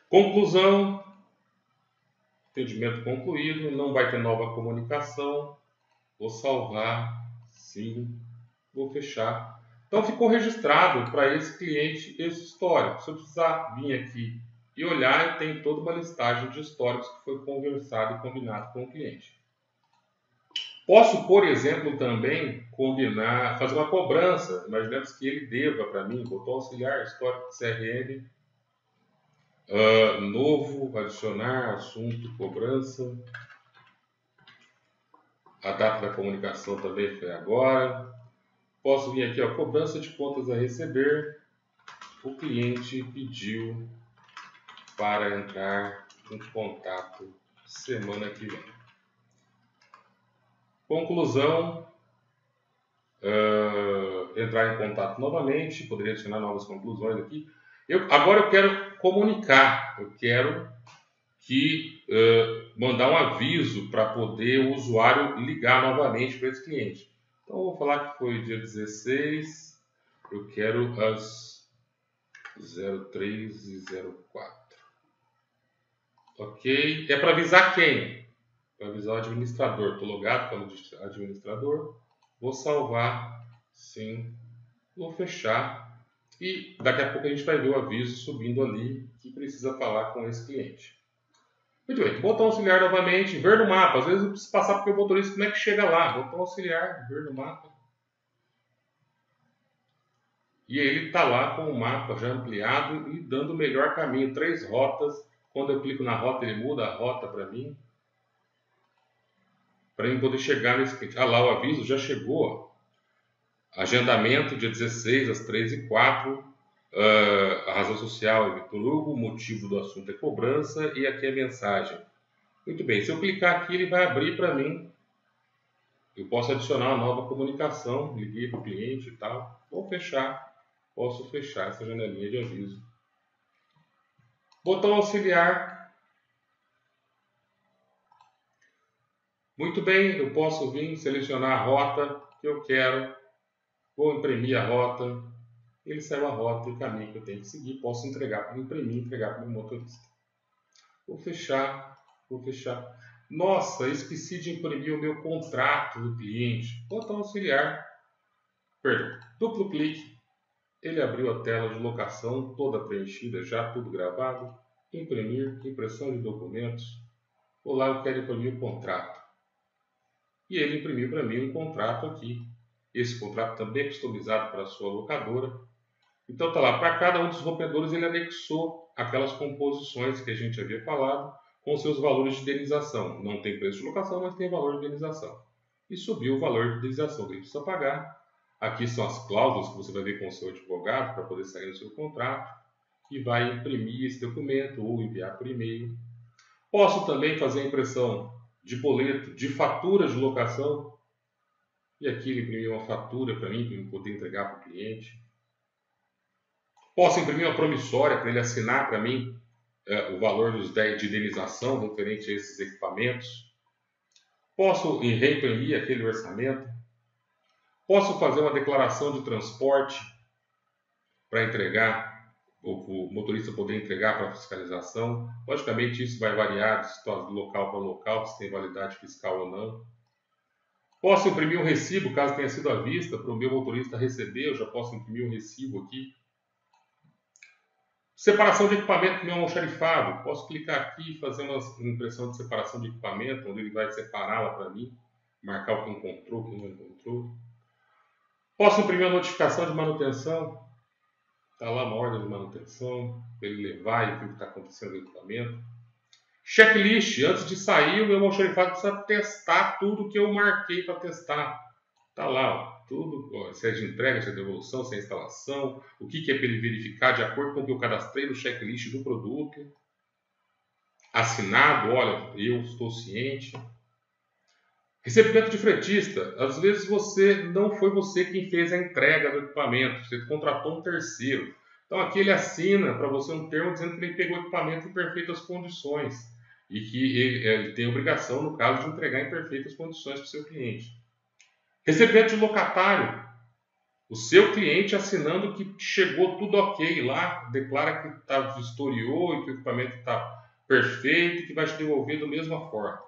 Conclusão, atendimento concluído, não vai ter nova comunicação, vou salvar, sim, vou fechar. Então ficou registrado para esse cliente esse histórico. Se eu precisar vir aqui e olhar, tem toda uma listagem de históricos que foi conversado e combinado com o cliente. Posso, por exemplo, também combinar, fazer uma cobrança, imaginemos que ele deva para mim, botão auxiliar, histórico de CRM, novo, adicionar, assunto, cobrança. A data da comunicação também foi agora. Posso vir aqui, ó, cobrança de contas a receber. O cliente pediu para entrar em contato semana que vem. Conclusão, entrar em contato novamente. Poderia adicionar novas conclusões aqui. Agora eu quero comunicar, eu quero mandar um aviso para poder o usuário ligar novamente para esse cliente. Então eu vou falar que foi dia 16, eu quero às 03 e 04. Ok? É para avisar quem? Para avisar o administrador. Estou logado como administrador. Vou salvar, sim. Vou fechar. E daqui a pouco a gente vai ver o aviso subindo ali que precisa falar com esse cliente. Muito bem, botão auxiliar novamente, ver no mapa. Às vezes eu preciso passar para o motorista como é que chega lá. Botão auxiliar, ver no mapa. E ele está lá com o mapa já ampliado e dando o melhor caminho. 3 rotas. Quando eu clico na rota, ele muda a rota para mim. Para eu poder chegar nesse cliente. Ah lá, o aviso já chegou. Agendamento, dia 16, às 3h04. A razão social é Vitor Hugo, o motivo do assunto é cobrança e aqui é a mensagem. Muito bem, se eu clicar aqui, ele vai abrir para mim. Eu posso adicionar uma nova comunicação, liguei para o cliente e tal. Vou fechar, posso fechar essa janelinha de aviso. Botão auxiliar. Muito bem, eu posso vir selecionar a rota que eu quero. Vou imprimir a rota. Ele saiu a rota e o caminho que eu tenho que seguir. Posso entregar para imprimir e entregar para o motorista. Vou fechar, vou fechar. Nossa, esqueci de imprimir o meu contrato do cliente. Botão auxiliar. Perdão, duplo clique. Ele abriu a tela de locação toda preenchida, já tudo gravado. Imprimir, impressão de documentos. Vou lá, eu quero imprimir o contrato. E ele imprimiu para mim um contrato aqui. Esse contrato também é customizado para a sua locadora. Então está lá, para cada um dos rompedores ele anexou aquelas composições que a gente havia falado com seus valores de indenização. Não tem preço de locação, mas tem valor de indenização. E subiu o valor de indenização que ele precisa pagar. Aqui são as cláusulas que você vai ver com o seu advogado para poder sair do seu contrato. E vai imprimir esse documento ou enviar por e-mail. Posso também fazer a impressão de boleto, de fatura de locação. E aqui ele imprimiu uma fatura para mim, para eu poder entregar para o cliente. Posso imprimir uma promissória para ele assinar para mim o valor dos 10 de indenização referente a esses equipamentos. Posso reimprimir aquele orçamento. Posso fazer uma declaração de transporte para entregar, o motorista poder entregar para fiscalização. Logicamente isso vai variar de local para local, se tem validade fiscal ou não. Posso imprimir um recibo, caso tenha sido à vista, para o meu motorista receber, eu já posso imprimir um recibo aqui. Separação de equipamento meu almoxarifado. Posso clicar aqui e fazer uma impressão de separação de equipamento, onde ele vai separá-la para mim, marcar o que encontrou, o que não encontrou. Posso imprimir a notificação de manutenção? Está lá uma ordem de manutenção, para ele levar e ver o que está acontecendo no equipamento. Checklist, antes de sair, o meu almoxarifado precisa testar tudo que eu marquei para testar. Está lá, ó, tudo, ó, se é de entrega, se é de devolução, se é instalação, o que é para ele verificar de acordo com o que eu cadastrei no checklist do produto. Assinado, olha, eu estou ciente. Recebimento de fretista. Às vezes não foi você quem fez a entrega do equipamento, você contratou um terceiro. Então aqui ele assina para você um termo dizendo que ele pegou o equipamento em perfeitas condições e que ele tem obrigação, no caso, de entregar em perfeitas condições para o seu cliente. Recebimento de locatário. O seu cliente assinando que chegou tudo ok lá, declara que vistoriou e que o equipamento está perfeito e que vai te devolver da mesma forma.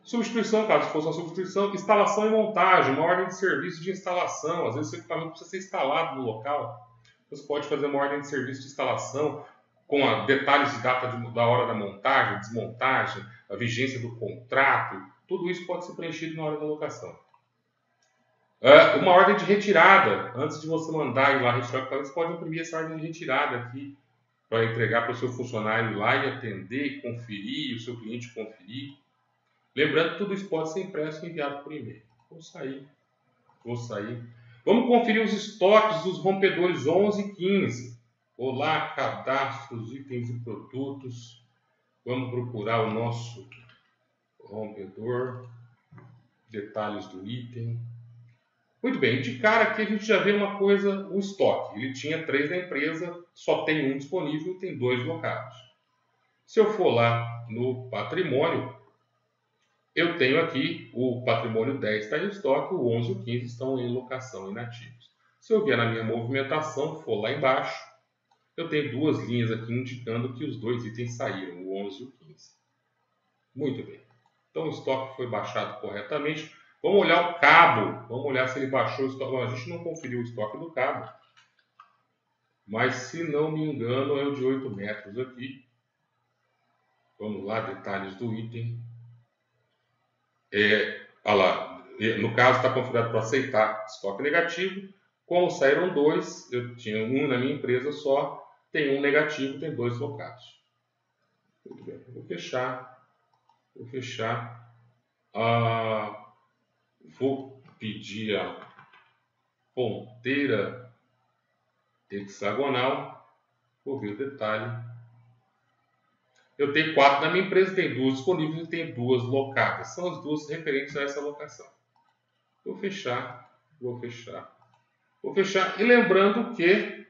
Substituição, caso fosse uma substituição, instalação e montagem, uma ordem de serviço de instalação. Às vezes o equipamento precisa ser instalado no local. Você pode fazer uma ordem de serviço de instalação com detalhes de data da hora da montagem, desmontagem, a vigência do contrato. Tudo isso pode ser preenchido na hora da locação. Uma ordem de retirada. Antes de você mandar ir lá retirar o equipamento, você pode imprimir essa ordem de retirada aqui para entregar para o seu funcionário ir lá e atender, conferir, o seu cliente conferir. Lembrando que tudo isso pode ser impresso e enviado por e-mail. Vou sair. Vamos conferir os estoques dos rompedores 11 e 15. Olá, cadastros, itens e produtos. Vamos procurar o nosso rompedor. Detalhes do item. Muito bem, de cara aqui a gente já vê uma coisa, o estoque. Ele tinha 3 na empresa, só tem um disponível, tem 2 locados. Se eu for lá no patrimônio, eu tenho aqui o patrimônio 10 está em estoque, o 11 e o 15 estão em locação inativos. Se eu vier na minha movimentação, for lá embaixo, eu tenho 2 linhas aqui indicando que os 2 itens saíram, o 11 e o 15. Muito bem. Então o estoque foi baixado corretamente. Vamos olhar o cabo, vamos olhar se ele baixou o estoque. Não, a gente não conferiu o estoque do cabo, mas se não me engano é o de 8 metros aqui. Vamos lá, detalhes do item. Olha lá, no caso está configurado para aceitar estoque negativo. Como saíram 2, eu tinha um na minha empresa só, tem um negativo, tem 2 locados. Muito bem, vou fechar. Vou pedir a ponteira hexagonal, vou ver o detalhe. Eu tenho 4 na minha empresa, tem 2 disponíveis e tem 2 locadas. São as 2 referentes a essa locação. Vou fechar. E lembrando que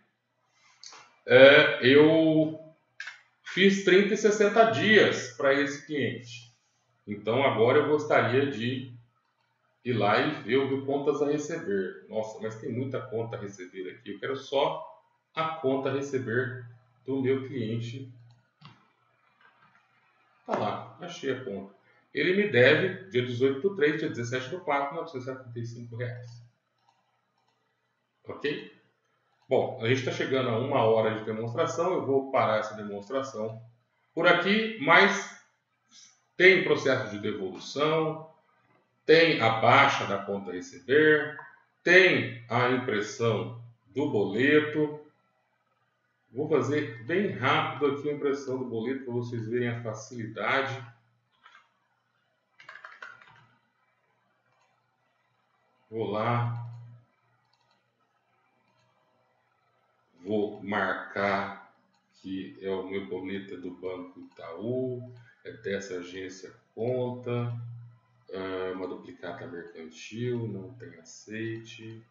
eu fiz 30 e 60 dias para esse cliente. Então agora eu gostaria de ir lá e ver o contas a receber. Nossa, mas tem muita conta a receber aqui. Eu quero só a conta a receber do meu cliente. Tá lá, achei a conta. Ele me deve, dia 18/3, dia 17/4, R$ 975. Ok? Bom, a gente está chegando a 1 hora de demonstração. Eu vou parar essa demonstração por aqui, mas tem processo de devolução, tem a baixa da conta a receber, tem a impressão do boleto. Vou fazer bem rápido aqui a impressão do boleto para vocês verem a facilidade. Vou lá. Vou marcar que é o meu boleto do Banco Itaú, é dessa agência conta, uma duplicata mercantil, não tem aceite.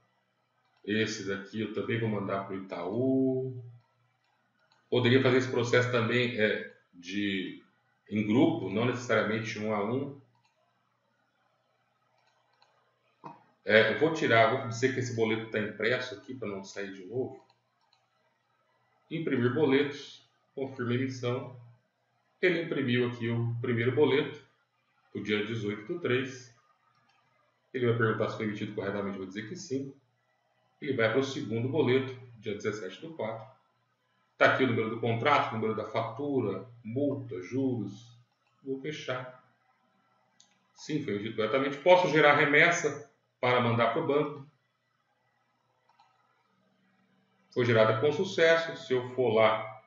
Esse daqui eu também vou mandar para o Itaú. Poderia fazer esse processo também em grupo, não necessariamente 1 a 1. Eu vou dizer que esse boleto está impresso aqui para não sair de novo. Imprimir boletos, confirma a emissão. Ele imprimiu aqui o primeiro boleto, o dia 18/3. Ele vai perguntar se foi emitido corretamente, eu vou dizer que sim. Ele vai para o segundo boleto, dia 17/4. Está aqui o número do contrato, o número da fatura, multa, juros. Vou fechar. Sim, foi emitido corretamente. Posso gerar remessa para mandar para o banco. Foi gerada com sucesso. Se eu for lá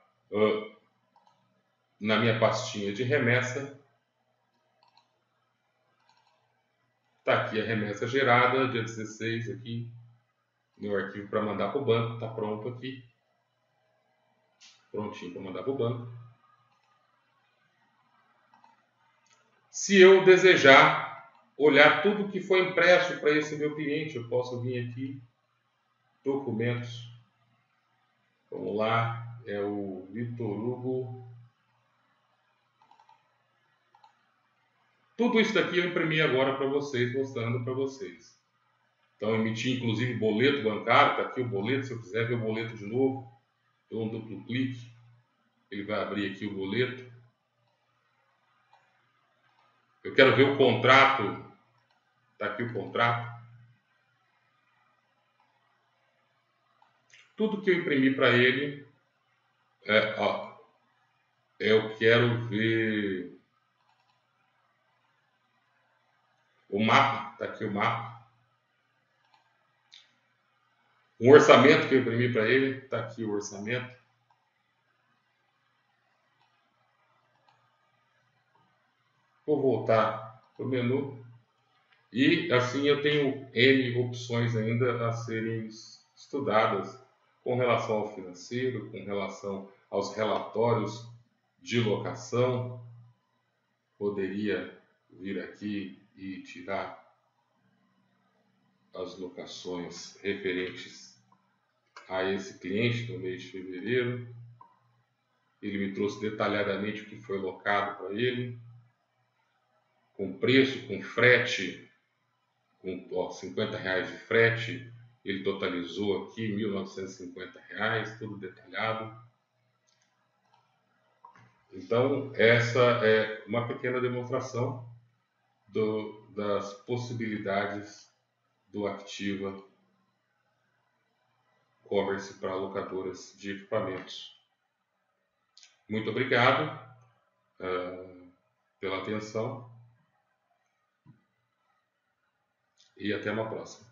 na minha pastinha de remessa, está aqui a remessa gerada, dia 16 aqui, meu arquivo para mandar para o banco, está pronto aqui. Prontinho para mandar para o banco. Se eu desejar olhar tudo que foi impresso para esse meu cliente, eu posso vir aqui, documentos. Vamos lá, é o Vitor Hugo. Tudo isso daqui eu imprimi agora para vocês, mostrando para vocês. Então, emiti inclusive boleto bancário, está aqui o boleto. Se eu quiser ver o boleto de novo, dou um duplo clique, ele vai abrir aqui o boleto. Eu quero ver o contrato, está aqui o contrato. Tudo que eu imprimi para ele, eu quero ver o mapa, está aqui o mapa. Um orçamento que eu imprimi para ele, está aqui o orçamento. Vou voltar para o menu. E assim eu tenho N opções ainda a serem estudadas com relação ao financeiro, com relação aos relatórios de locação. Poderia vir aqui e tirar as locações referentes a esse cliente no mês de fevereiro. Ele me trouxe detalhadamente o que foi locado para ele, com preço, com frete, com R$50 de frete. Ele totalizou aqui R$1.950, tudo detalhado. Então, essa é uma pequena demonstração das possibilidades do Activa Commerce para locadoras de equipamentos. Muito obrigado pela atenção e até uma próxima.